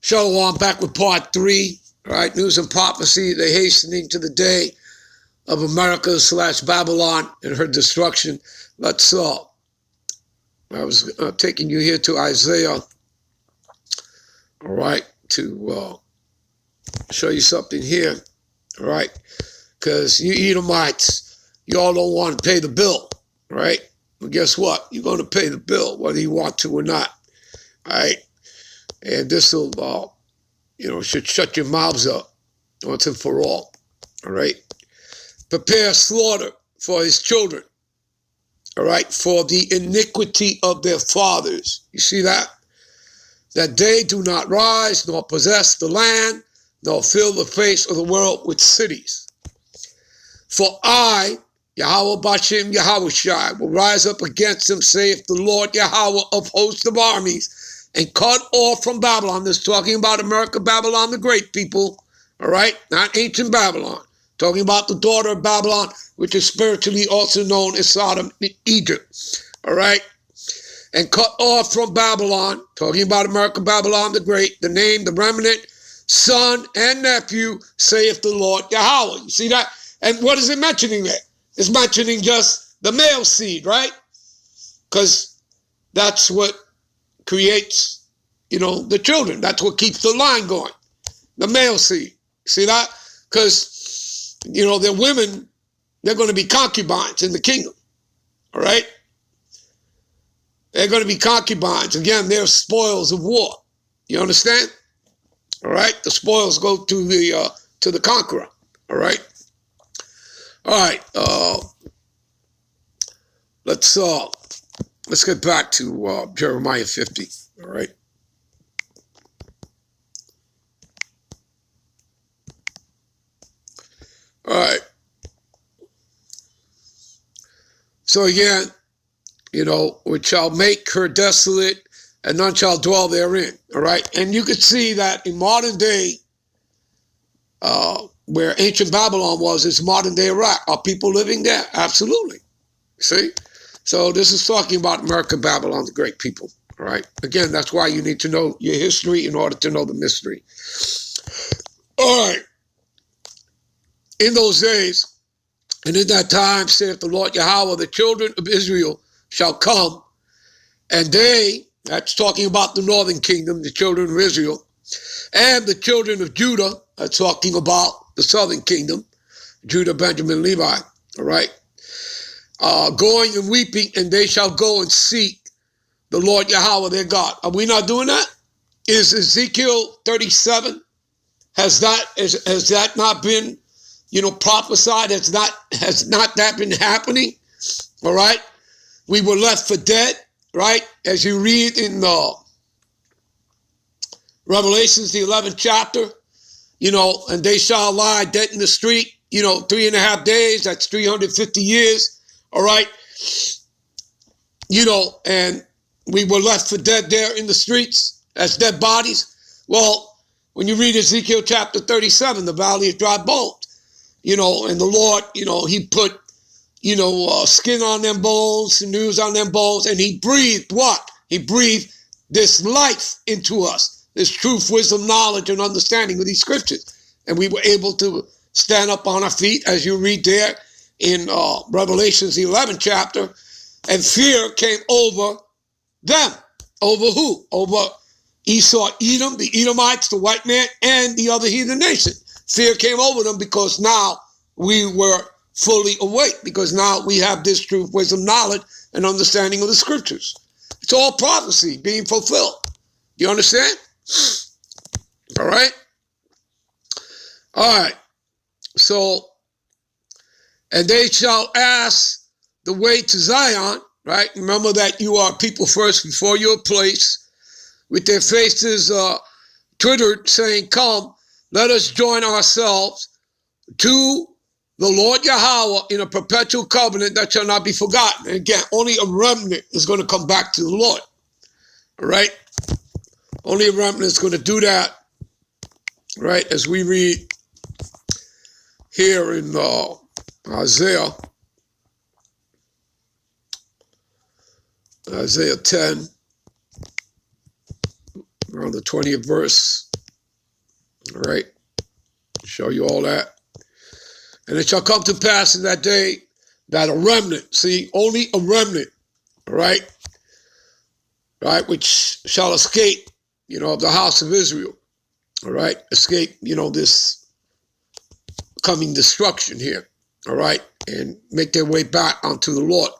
Shalom, back with part 3, all right, news and prophecy, the hastening to the day of America/Babylon and her destruction. Let's, I was taking you here to Isaiah, all right, to show you something here, all right, because you Edomites, you all don't want to pay the bill, right? But guess what? You're going to pay the bill, whether you want to or not, all right? And this will, should shut your mouths up once and for all right? Prepare slaughter for his children, all right, for the iniquity of their fathers. You see that? That they do not rise, nor possess the land, nor fill the face of the world with cities. For I, Yahweh Bashem Yahushai, will rise up against them, saith the Lord Yahweh of hosts of armies, and cut off from Babylon. This is talking about America, Babylon, the great people, all right? Not ancient Babylon. Talking about the daughter of Babylon, which is spiritually also known as Sodom and Egypt, all right? And cut off from Babylon, talking about America, Babylon, the great, the name, the remnant, son and nephew, saith the Lord Yahweh. You see that? And what is it mentioning there? It's mentioning just the male seed, right? Because that's what creates, the children. That's what keeps the line going. The male seed. See that? Because, they're women, they're going to be concubines in the kingdom. All right? They're going to be concubines. Again, they're spoils of war. You understand? All right? The spoils go to the conqueror. All right? All right. Let's get back to Jeremiah 50, all right? All right. So again, which shall make her desolate, and none shall dwell therein, all right? And you could see that in modern day, where ancient Babylon was, is modern day Iraq. Are people living there? Absolutely. See? So this is talking about America, Babylon, the great people, all right? Again, that's why you need to know your history in order to know the mystery. All right. In those days, and in that time, saith the Lord Yahweh, the children of Israel shall come, and they, that's talking about the northern kingdom, the children of Israel, and the children of Judah, that's talking about the southern kingdom, Judah, Benjamin, Levi, all right? Going and weeping, and they shall go and seek the Lord Yahweh their God. Are we not doing that? Is Ezekiel 37, has that not been, prophesied? Has not that been happening? All right? We were left for dead, right? As you read in Revelations, the 11th chapter, and they shall lie dead in the street, 3.5 days, that's 350 years. All right, and we were left for dead there in the streets as dead bodies. Well, when you read Ezekiel chapter 37, the valley of dry bones, and the Lord, he put, skin on them bones, sinews on them bones, and he breathed what? He breathed this life into us, this truth, wisdom, knowledge, and understanding of these scriptures. And we were able to stand up on our feet, as you read there, in Revelations, the 11th chapter, and fear came over them. Over who? Over Esau, Edom, the Edomites, the white man, and the other heathen nation. Fear came over them because now we were fully awake, because now we have this truth, wisdom, knowledge, and understanding of the scriptures. It's all prophecy being fulfilled. You understand? All right? All right. So, and they shall ask the way to Zion, right? Remember that you are people first before your place, with their faces twittered, saying, come, let us join ourselves to the Lord Yahweh in a perpetual covenant that shall not be forgotten. And again, only a remnant is going to come back to the Lord, all right? Only a remnant is going to do that, right? As we read here in Isaiah 10, around the 20th verse. All right. Show you all that. And it shall come to pass in that day that a remnant, see, only a remnant, all right, which shall escape, of the house of Israel, all right, escape, this coming destruction here, all right, and make their way back unto the Lord.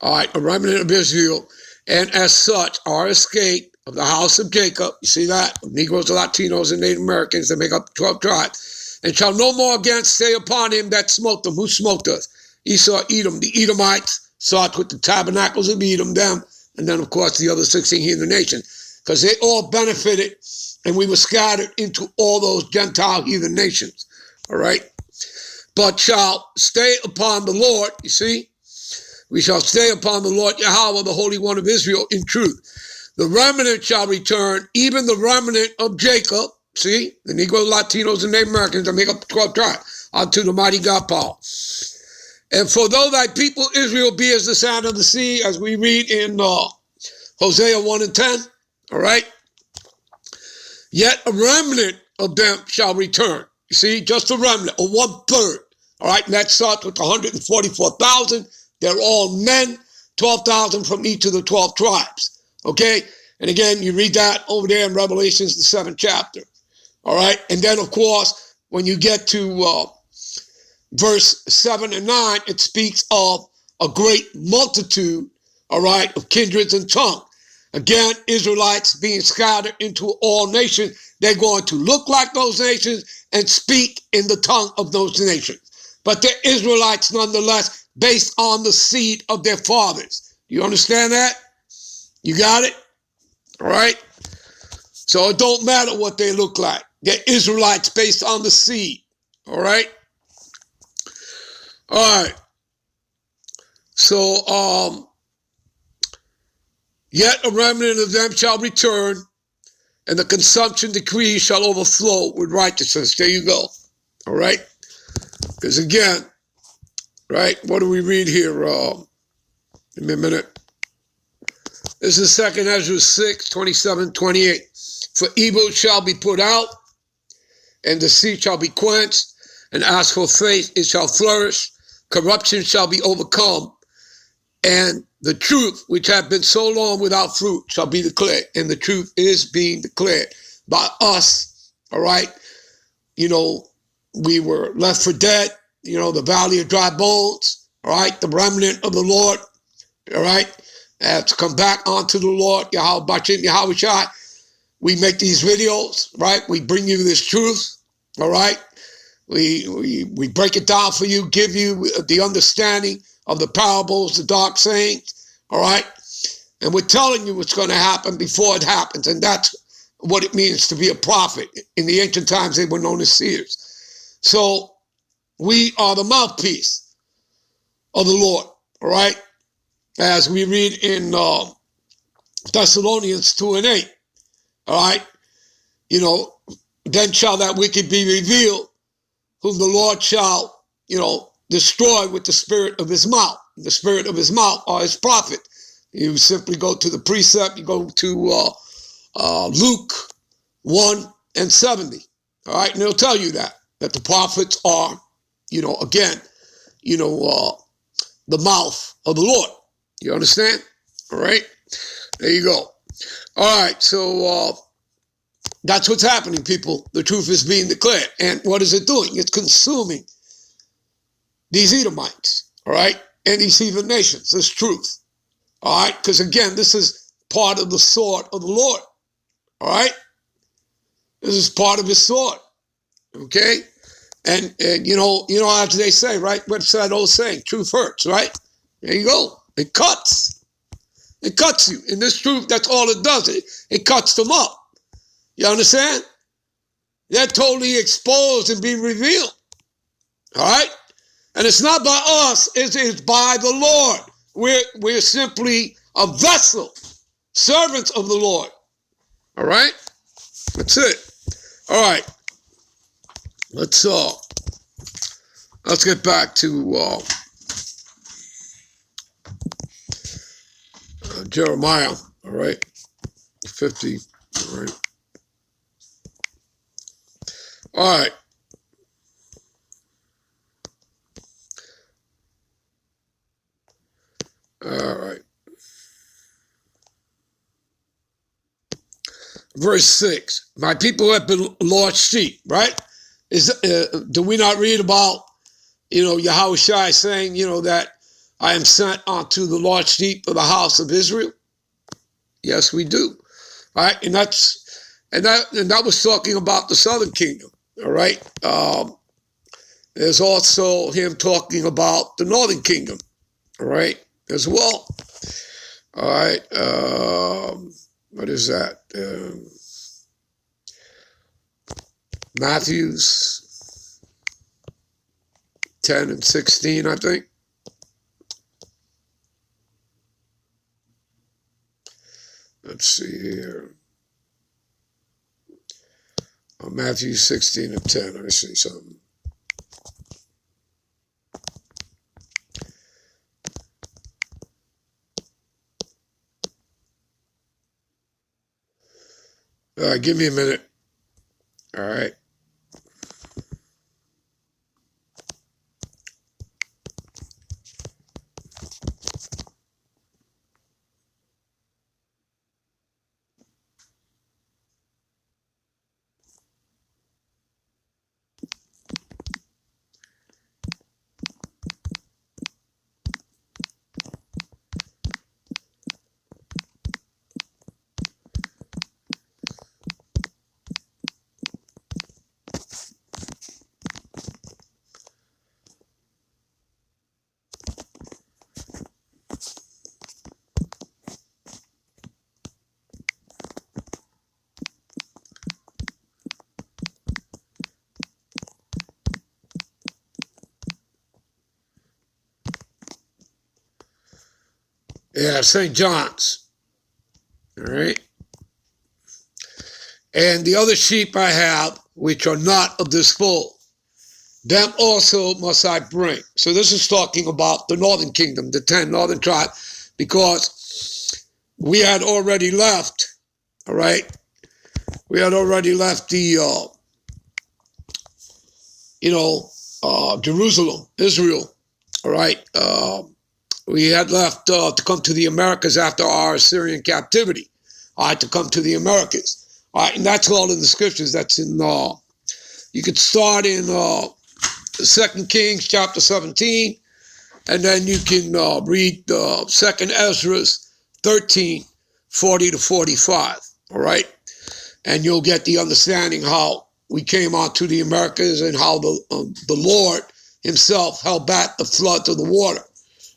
All right, a remnant of Israel, and as such are escaped of the house of Jacob. You see that? Negroes, Latinos, and Native Americans that make up 12 tribes. And shall no more again stay upon him that smote them. Who smote us? Esau, Edom, the Edomites, starts with the tabernacles of Edom, them, and then, of course, the other 16 heathen nations. Because they all benefited, and we were scattered into all those Gentile heathen nations. All right? But shall stay upon the Lord, you see? We shall stay upon the Lord Yahweh, the Holy One of Israel, in truth. The remnant shall return, even the remnant of Jacob, see, the Negroes, Latinos, and Native Americans that make up the 12 tribes, unto the mighty God power. And for though thy people Israel be as the sand of the sea, as we read in Hosea 1 and 10, all right, yet a remnant of them shall return. You see, just a remnant, or 1/3. All right, and that starts with 144,000. They're all men, 12,000 from each of the 12 tribes. Okay? And again, you read that over there in Revelations, the 7th chapter. All right? And then, of course, when you get to verse 7 and 9, it speaks of a great multitude, all right, of kindreds and tongues. Again, Israelites being scattered into all nations. They're going to look like those nations and speak in the tongue of those nations. But they're Israelites nonetheless, based on the seed of their fathers. You understand that? You got it? All right? So it don't matter what they look like. They're Israelites based on the seed. All right? All right. So, yet a remnant of them shall return, and the consumption decree shall overflow with righteousness. There you go. All right? Because again, right, what do we read here? Give me a minute. This is 2 Ezra 6, 27, 28. For evil shall be put out, and deceit shall be quenched, and as for faith, it shall flourish. Corruption shall be overcome, and the truth, which hath been so long without fruit, shall be declared. And the truth is being declared by us, all right? We were left for dead, the valley of dry bones, all right? The remnant of the Lord, all right? To come back onto the Lord, Yahweh Bashim, Yahweh Shai. We make these videos, right? We bring you this truth, all right? We break it down for you, give you the understanding of the parables, the dark sayings, all right? And we're telling you what's going to happen before it happens, and that's what it means to be a prophet. In the ancient times, they were known as seers. So we are the mouthpiece of the Lord, all right? As we read in Thessalonians 2 and 8, all right? Then shall that wicked be revealed, whom the Lord shall, destroy with the spirit of his mouth. The spirit of his mouth are his prophet. You simply go to the precept, you go to Luke 1 and 70, all right? And it'll tell you that the prophets are, again, the mouth of the Lord. You understand? All right? There you go. All right, so that's what's happening, people. The truth is being declared. And what is it doing? It's consuming these Edomites, all right, and these heathen nations, this truth, all right? Because, again, this is part of the sword of the Lord, all right? This is part of his sword, okay? And as they say, right? What's that old saying? Truth hurts, right? There you go. It cuts. It cuts you. And this truth, that's all it does. It cuts them up. You understand? They're totally exposed and being revealed. All right? And it's not by us, it's by the Lord. We're simply a vessel, servants of the Lord. All right? That's it. All right. Let's get back to Jeremiah, all right? 50, all right? All right. All right. Verse 6. My people have been lost sheep, right? Do we not read about, Yahushua saying, that I am sent unto the lost sheep of the house of Israel? Yes, we do. All right. And that was talking about the southern kingdom. All right. There's also him talking about the northern kingdom. All right. As well. All right. What is that? Matthew's 10 and 16, I think. Let's see here. Matthew 16 and 10. Let me see something. All right, give me a minute. All right. Yeah, St. John's. All right. And the other sheep I have, which are not of this fold, them also must I bring. So this is talking about the northern kingdom, the 10 northern tribes, because we had already left, all right? We had already left the, Jerusalem, Israel, all right? We had left to come to the Americas after our Assyrian captivity, all right, to come to the Americas. All right, and that's all in the scriptures. That's in, you could start in 2 Kings chapter 17, and then you can read 2 Ezra 13, 40 to 45, all right? And you'll get the understanding how we came onto the Americas and how the Lord himself held back the floods of the water,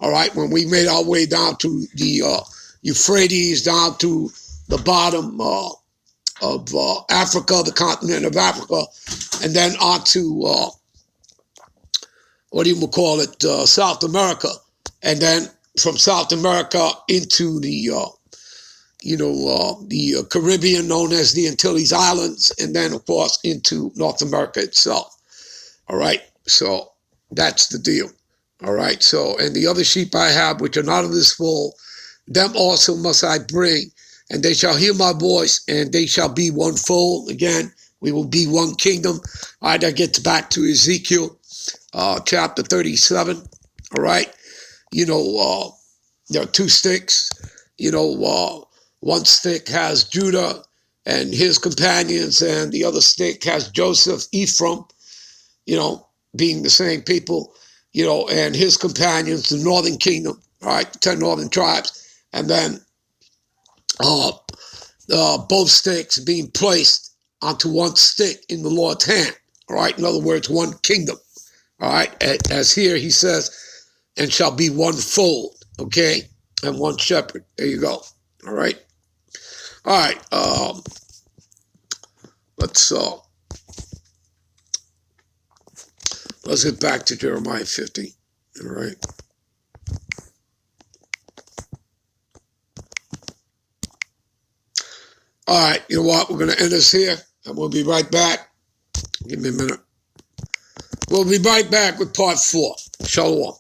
all right? When we made our way down to the Euphrates, down to the bottom of Africa, the continent of Africa, and then onto, South America. And then from South America into the, the Caribbean, known as the Antilles Islands, and then, of course, into North America itself. All right, so that's the deal. All right, so, and the other sheep I have, which are not of this fold, them also must I bring, and they shall hear my voice, and they shall be one fold. Again, we will be one kingdom. All right, that gets back to Ezekiel chapter 37. All right, there are two sticks. One stick has Judah and his companions, and the other stick has Joseph, Ephraim, being the same people, and his companions, the northern kingdom, all right, the 10 northern tribes, and then both sticks being placed onto one stick in the Lord's hand, all right? In other words, one kingdom, all right? As here he says, and shall be one fold, okay? And one shepherd. There you go, all right? All right, let's get back to Jeremiah 50, all right? All right, you know what? We're going to end this here, and we'll be right back. Give me a minute. We'll be right back with part 4. Shalom.